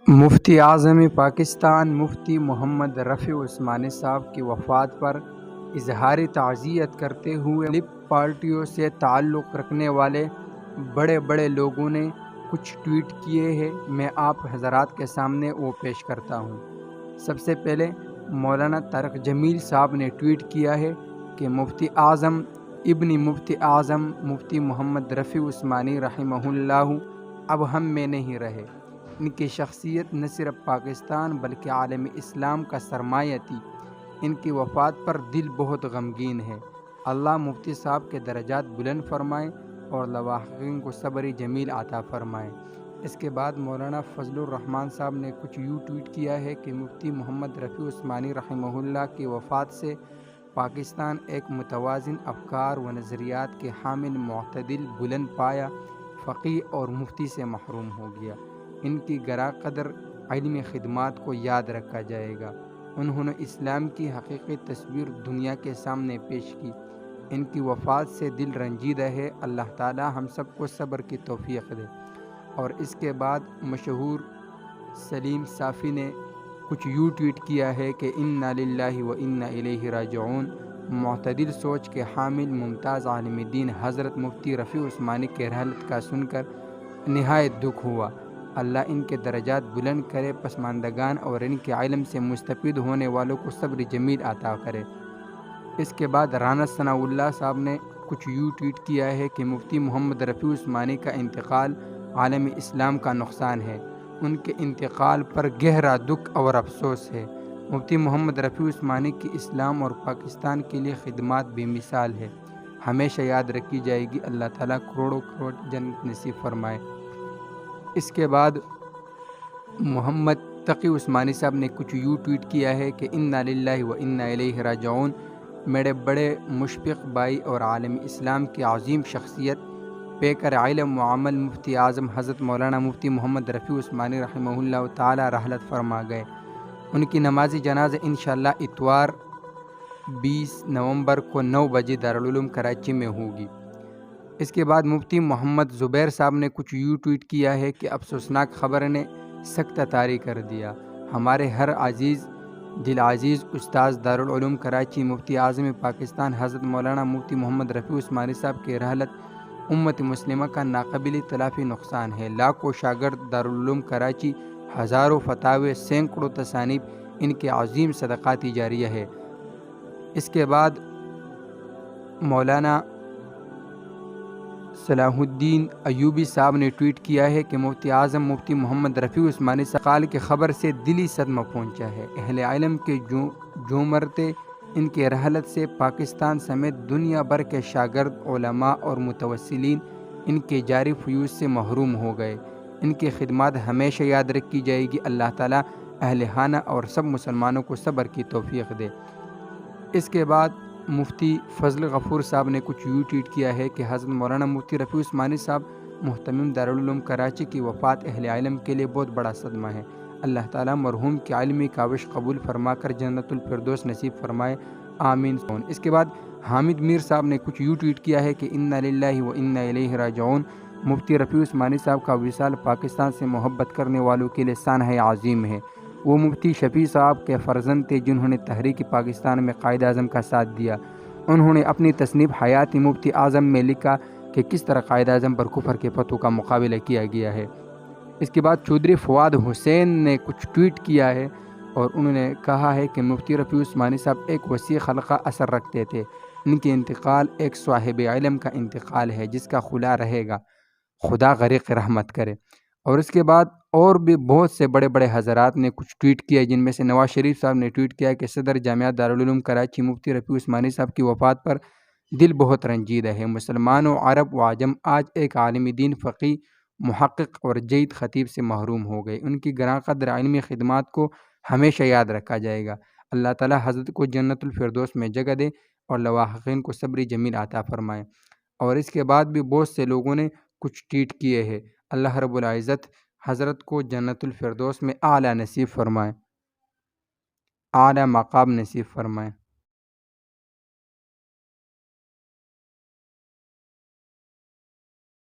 مفتی اعظم پاکستان مفتی محمد رفیع عثمانی صاحب کی وفات پر اظہار تعزیت کرتے ہوئے مختلف پارٹیوں سے تعلق رکھنے والے بڑے بڑے لوگوں نے کچھ ٹویٹ کیے ہیں۔ میں آپ حضرات کے سامنے وہ پیش کرتا ہوں۔ سب سے پہلے مولانا طارق جمیل صاحب نے ٹویٹ کیا ہے کہ مفتی اعظم ابن مفتی اعظم مفتی محمد رفیع عثمانی رحمہ اللہ اب ہم میں نہیں رہے۔ ان کی شخصیت نہ صرف پاکستان بلکہ عالم اسلام کا سرمایہ تھی۔ ان کی وفات پر دل بہت غمگین ہے۔ اللہ مفتی صاحب کے درجات بلند فرمائے اور لواحقین کو صبر جمیل عطا فرمائے۔ اس کے بعد مولانا فضل الرحمان صاحب نے کچھ یوں ٹویٹ کیا ہے کہ مفتی محمد رفیع عثمانی رحمہ اللہ کی وفات سے پاکستان ایک متوازن افکار و نظریات کے حامل معتدل بلند پایہ فقیہ اور مفتی سے محروم ہو گیا۔ ان کی گراں قدر علمی خدمات کو یاد رکھا جائے گا۔ انہوں نے اسلام کی حقیقی تصویر دنیا کے سامنے پیش کی۔ ان کی وفات سے دل رنجیدہ ہے۔ اللہ تعالی ہم سب کو صبر کی توفیق دے۔ اور اس کے بعد مشہور سلیم صافی نے کچھ یوں ٹویٹ کیا ہے کہ انا للہ و انا الیہ راجعون۔ معتدل سوچ کے حامل ممتاز عالم دین حضرت مفتی رفیع عثمانی کے رحلت کا سن کر نہایت دکھ ہوا۔ اللہ ان کے درجات بلند کرے، پسماندگان اور ان کے علم سے مستفید ہونے والوں کو صبر جمیل عطا کرے۔ اس کے بعد رانا ثناء اللہ صاحب نے کچھ یوں ٹویٹ کیا ہے کہ مفتی محمد رفیع عثمانی کا انتقال عالم اسلام کا نقصان ہے۔ ان کے انتقال پر گہرا دکھ اور افسوس ہے۔ مفتی محمد رفیع عثمانی کی اسلام اور پاکستان کے لیے خدمات بے مثال ہے، ہمیشہ یاد رکھی جائے گی۔ اللہ تعالیٰ کروڑوں کروڑ جنت نصیب فرمائے۔ اس کے بعد محمد تقی عثمانی صاحب نے کچھ یوں ٹویٹ کیا ہے کہ انا للہ و انا الیہ راجعون۔ میرے بڑے مشفق بھائی اور عالم اسلام کی عظیم شخصیت پیکر علم و عمل مفتی اعظم حضرت مولانا مفتی محمد رفیع عثمانی رحمہ اللہ تعالی رحلت فرما گئے۔ ان کی نماز جنازہ انشاءاللہ اتوار 20 نومبر کو 9 بجے دارالعلوم کراچی میں ہوگی۔ اس کے بعد مفتی محمد زبیر صاحب نے کچھ یوں ٹویٹ کیا ہے کہ افسوسناک خبر نے سکتہ طاری کر دیا۔ ہمارے ہر عزیز دل عزیز استاذ دارالعلوم کراچی مفتی اعظم پاکستان حضرت مولانا مفتی محمد رفیع عثمانی صاحب کی رحلت امت مسلمہ کا ناقابل تلافی نقصان ہے۔ لاکھوں شاگرد دارالعلوم کراچی، ہزاروں فتاوے، سینکڑوں تصانیف ان کے عظیم صدقات جاریہ ہے۔ اس کے بعد مولانا صلاح الدین ایوبی صاحب نے ٹویٹ کیا ہے کہ مفتی اعظم مفتی محمد رفیع عثمانی انتقال کی خبر سے دلی صدمہ پہنچا ہے۔ اہل علم کے جو مرتے ان کے رحلت سے پاکستان سمیت دنیا بھر کے شاگرد، علماء اور متوسلین ان کے جاری فیوز سے محروم ہو گئے۔ ان کی خدمات ہمیشہ یاد رکھی جائے گی۔ اللہ تعالیٰ اہل خانہ اور سب مسلمانوں کو صبر کی توفیق دے۔ اس کے بعد مفتی فضل غفور صاحب نے کچھ یوں ٹویٹ کیا ہے کہ حضرت مولانا مفتی رفیع عثمانی صاحب محتمم دارالعلوم کراچی کی وفات اہل علم کے لیے بہت بڑا صدمہ ہے۔ اللہ تعالیٰ مرحوم کی علمی کاوش قبول فرما کر جنت الفردوس نصیب فرمائے، آمین۔ اس کے بعد حامد میر صاحب نے کچھ یوں ٹویٹ کیا ہے کہ انا للہ و انا الیہ راجعون۔ مفتی رفیع عثمانی صاحب کا وصال پاکستان سے محبت کرنے والوں کے لیے سانحہ عظیم ہے۔ وہ مفتی شفیع صاحب کے فرزند تھے جنہوں نے تحریک پاکستان میں قائد اعظم کا ساتھ دیا۔ انہوں نے اپنی تصنیف حیات مفتی اعظم میں لکھا کہ کس طرح قائد اعظم پر کفر کے فتووں کا مقابلہ کیا گیا ہے۔ اس کے بعد چودھری فواد حسین نے کچھ ٹویٹ کیا ہے اور انہوں نے کہا ہے کہ مفتی رفیع عثمانی صاحب ایک وسیع خلقہ اثر رکھتے تھے۔ ان کے انتقال ایک صاحب علم کا انتقال ہے جس کا خلا رہے گا، خدا غریق رحمت کرے۔ اور اس کے بعد اور بھی بہت سے بڑے بڑے حضرات نے کچھ ٹویٹ کیا، جن میں سے نواز شریف صاحب نے ٹویٹ کیا کہ صدر جامعہ دارالعلوم کراچی مفتی رفیع عثمانی صاحب کی وفات پر دل بہت رنجیدہ ہے۔ مسلمانوں، عرب و عجم آج ایک عالم دین، فقیہ، محقق اور جید خطیب سے محروم ہو گئے۔ ان کی گراں قدر علمی خدمات کو ہمیشہ یاد رکھا جائے گا۔ اللہ تعالیٰ حضرت کو جنت الفردوس میں جگہ دے اور لواحقین کو صبر جمیل عطا فرمائے۔ اور اس کے بعد بھی بہت سے لوگوں نے کچھ ٹویٹ کیے ہیں۔ اللہ رب العزت حضرت کو جنت الفردوس میں اعلیٰ نصیب فرمائے، اعلیٰ مقام نصیب فرمائے۔